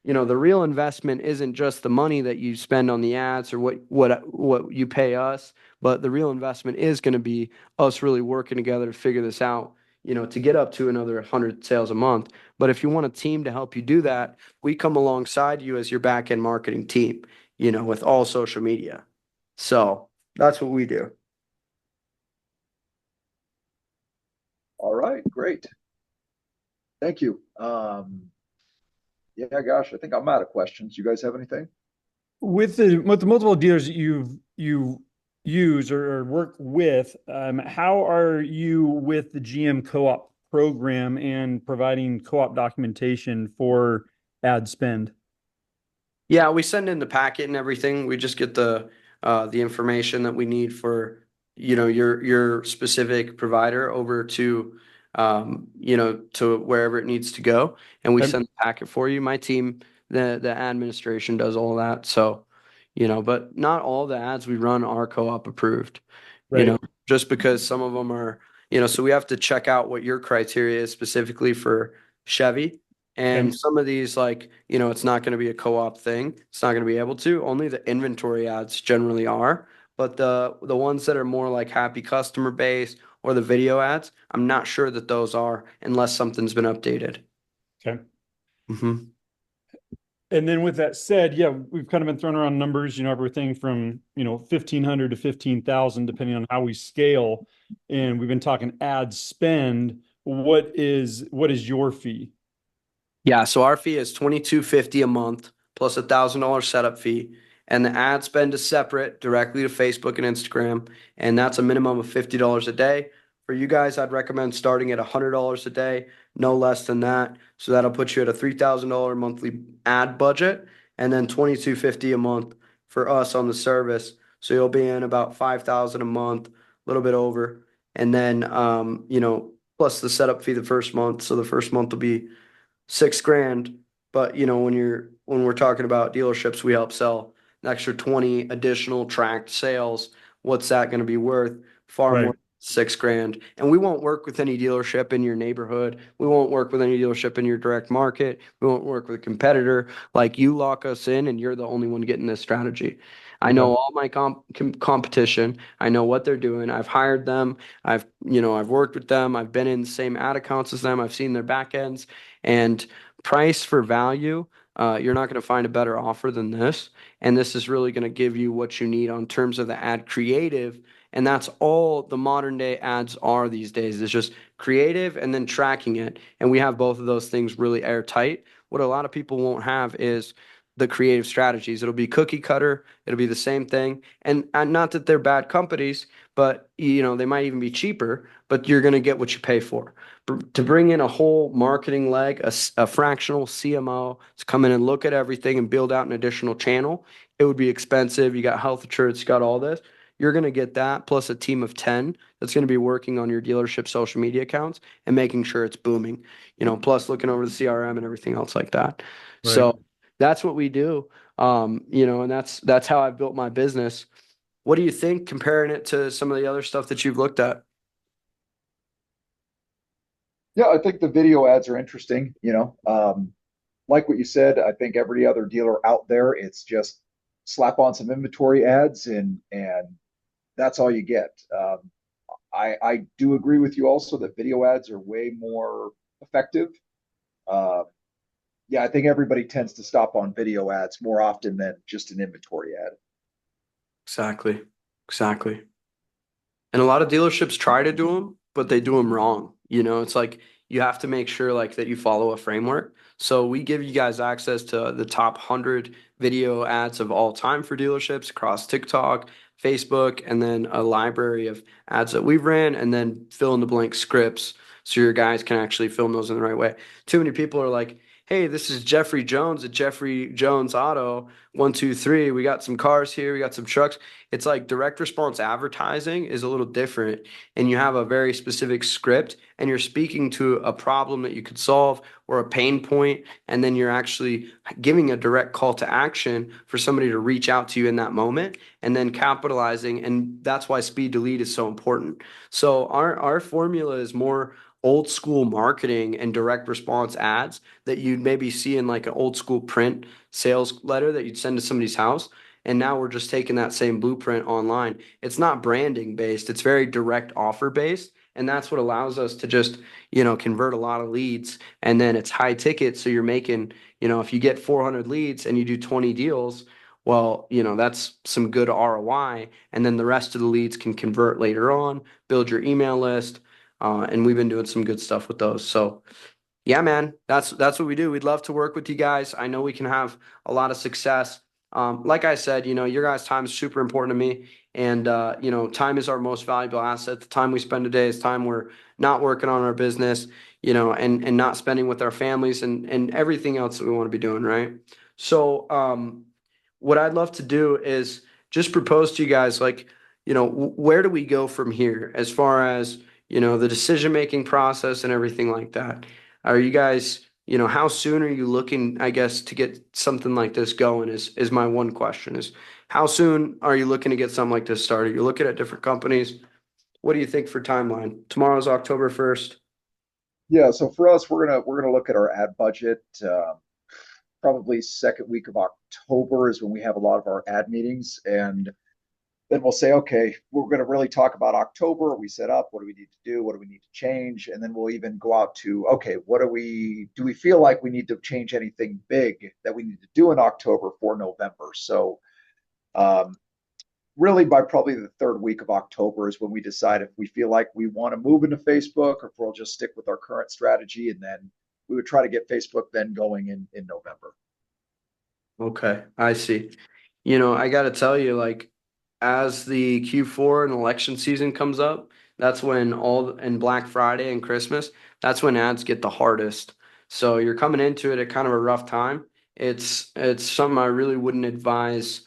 the real investment isn't just the money that you spend on the ads or what you pay us, but the real investment is going to be us really working together to figure this out, to get up to another 100 sales a month. But if you want a team to help you do that, we come alongside you as your back end marketing team, with all social media. So that's what we do. All right, great. Thank you. Yeah, gosh, I think I'm out of questions. You guys have anything? With the multiple dealers that you use or work with, how are you with the GM co-op program and providing co-op documentation for ad spend? Yeah, we send in the packet and everything. We just get the information that we need for, your specific provider over to to wherever it needs to go, and we Okay. send the packet for you. My team, the administration does all that. So, but not all the ads we run are co-op approved. Right. Just because some of them are, so we have to check out what your criteria is specifically for Chevy. And Okay. some of these, like, it's not going to be a co-op thing. It's not going to be able to. Only the inventory ads generally are. But the ones that are more like happy customer base or the video ads, I'm not sure that those are unless something's been updated. Okay. Mm-hmm. And then with that said, yeah, we've kind of been throwing around numbers, everything from, 1,500 to 15,000, depending on how we scale. And we've been talking ad spend. What is your fee? Yeah, so our fee is $22.50 a month plus $1,000 setup fee, and the ad spend is separate directly to Facebook and Instagram, and that's a minimum of $50 a day. For you guys, I'd recommend starting at $100 a day, no less than that. So that'll put you at a $3,000 monthly ad budget, and then $22.50 a month for us on the service. So you'll be in about $5,000 a month, a little bit over, and then plus the setup fee the first month. So the first month will be $6,000. But when we're talking about dealerships, we help sell an extra 20 additional tracked sales. What's that going to be worth? Far Right. more than $6,000. And we won't work with any dealership in your neighborhood. We won't work with any dealership in your direct market. We won't work with a competitor. Like, you lock us in and you're the only one getting this strategy. I know all my competition. I know what they're doing. I've hired them. I've worked with them. I've been in the same ad accounts as them. I've seen their back ends. And price for value, you're not going to find a better offer than this. And this is really going to give you what you need on terms of the ad creative. And that's all the modern day ads are these days. It's just creative and then tracking it. And we have both of those things really airtight. What a lot of people won't have is the creative strategies. It'll be cookie cutter. It'll be the same thing. And not that they're bad companies, but they might even be cheaper, but you're going to get what you pay for. To bring in a whole marketing leg, a fractional CMO to come in and look at everything and build out an additional channel, it would be expensive. You got health insurance, you got all this. You're going to get that plus a team of 10 that's going to be working on your dealership social media accounts and making sure it's booming, plus looking over the CRM and everything else like that. Right. So that's what we do. And that's how I've built my business. what do you think comparing it to some of the other stuff that you've looked at? Yeah, I think the video ads are interesting, you know. Like what you said, I think every other dealer out there, it's just slap on some inventory ads and that's all you get. I do agree with you also that video ads are way more effective. Uh, yeah, I think everybody tends to stop on video ads more often than just an inventory ad. Exactly. Exactly. And a lot of dealerships try to do them, but they do them wrong. You know, it's like you have to make sure like that you follow a framework. So we give you guys access to the top 100 video ads of all time for dealerships across TikTok, Facebook, and then a library of ads that we've ran, and then fill in the blank scripts so your guys can actually film those in the right way. Too many people are like, "Hey, this is Jeffrey Jones at Jeffrey Jones Auto 123. We got some cars here, we got some trucks." It's like direct response advertising is a little different, and you have a very specific script, and you're speaking to a problem that you could solve or a pain point, and then you're actually giving a direct call to action for somebody to reach out to you in that moment, and then capitalizing. And that's why speed to lead is so important. So our formula is more old school marketing and direct response ads that you'd maybe see in like an old school print sales letter that you'd send to somebody's house. And now we're just taking that same blueprint online. It's not branding based, it's very direct offer based. And that's what allows us to just, convert a lot of leads. And then it's high ticket. So you're making, if you get 400 leads and you do 20 deals, well, that's some good ROI. And then the rest of the leads can convert later on, build your email list. And we've been doing some good stuff with those. So, yeah, man, that's what we do. We'd love to work with you guys. I know we can have a lot of success. Like I said, your guys' time is super important to me, and time is our most valuable asset. The time we spend today is time we're not working on our business, and not spending with our families and everything else that we want to be doing, right? So, what I'd love to do is just propose to you guys, like, where do we go from here as far as the decision making process and everything like that? Are you guys, how soon are you looking, I guess, to get something like this going is my one question is how soon are you looking to get something like this started? You're looking at different companies. What do you think for timeline? Tomorrow's October 1st. Yeah, so for us, we're gonna look at our ad budget. Probably second week of October is when we have a lot of our ad meetings, and then we'll say, okay, we're going to really talk about October. We set up, what do we need to do? What do we need to change? And then we'll even go out to, okay, do we feel like we need to change anything big that we need to do in October for November? So, really by probably the third week of October is when we decide if we feel like we want to move into Facebook or if we'll just stick with our current strategy. And then we would try to get Facebook then going in November. Okay, I see. I got to tell you, like, as the Q4 and election season comes up, that's when and Black Friday and Christmas, that's when ads get the hardest. So you're coming into it at kind of a rough time. It's something I really wouldn't advise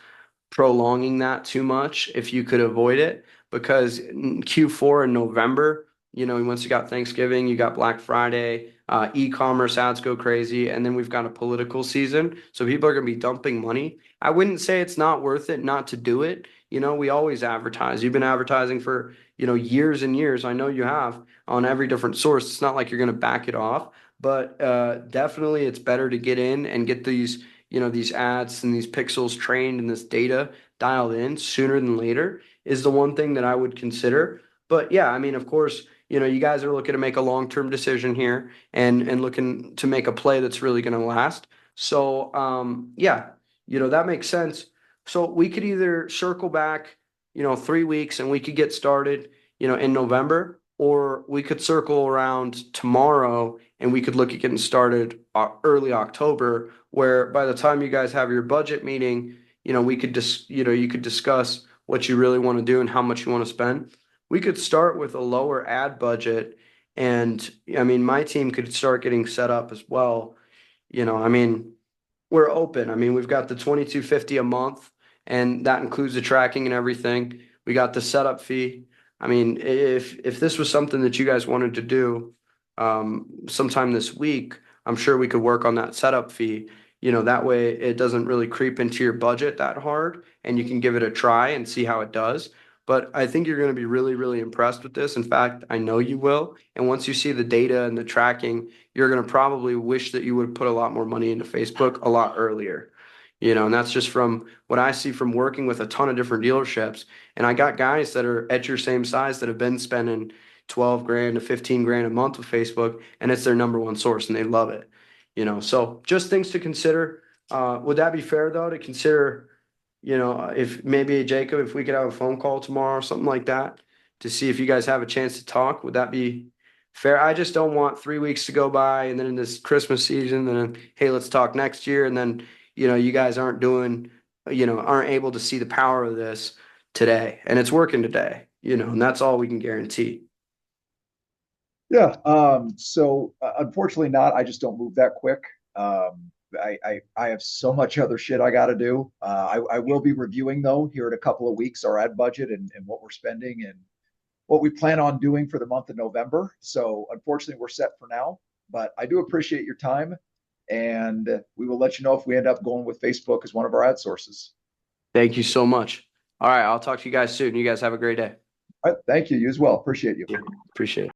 prolonging that too much if you could avoid it, because in Q4 in November, once you got Thanksgiving, you got Black Friday, e-commerce ads go crazy, and then we've got a political season. So people are going to be dumping money. I wouldn't say it's not worth it not to do it. We always advertise. You've been advertising for, years and years. I know you have on every different source. It's not like you're going to back it off, but definitely it's better to get in and get these ads and these pixels trained and this data dialed in sooner than later is the one thing that I would consider. But yeah, I mean, of course, you guys are looking to make a long-term decision here and looking to make a play that's really going to last. So, yeah, that makes sense. So we could either circle back, 3 weeks and we could get started, in November, or we could circle around tomorrow and we could look at getting started early October, where by the time you guys have your budget meeting, we could just, you could discuss what you really want to do and how much you want to spend. We could start with a lower ad budget, and I mean, my team could start getting set up as well. I mean, we're open. I mean, we've got the 2250 a month, and that includes the tracking and everything. We got the setup fee. I mean, if this was something that you guys wanted to do sometime this week, I'm sure we could work on that setup fee. that way it doesn't really creep into your budget that hard and you can give it a try and see how it does. But I think you're going to be really, really impressed with this. In fact, I know you will. And once you see the data and the tracking, you're going to probably wish that you would put a lot more money into Facebook a lot earlier. And that's just from what I see from working with a ton of different dealerships. And I got guys that are at your same size that have been spending 12 grand to 15 grand a month with Facebook, and it's their number one source and they love it. So just things to consider. Would that be fair though, to consider, if maybe Jacob, if we could have a phone call tomorrow or something like that to see if you guys have a chance to talk, would that be fair? I just don't want 3 weeks to go by and then in this Christmas season, and then, hey, let's talk next year. And then, you guys aren't aren't able to see the power of this today, and it's working today, and that's all we can guarantee. Yeah. So unfortunately not. I just don't move that quick. I have so much other shit I got to do. I will be reviewing though here in a couple of weeks our ad budget and what we're spending and what we plan on doing for the month of November. So unfortunately we're set for now, but I do appreciate your time, and we will let you know if we end up going with Facebook as one of our ad sources. Thank you so much. All right, I'll talk to you guys soon. You guys have a great day. All right, thank you. You as well. Appreciate you. Appreciate it.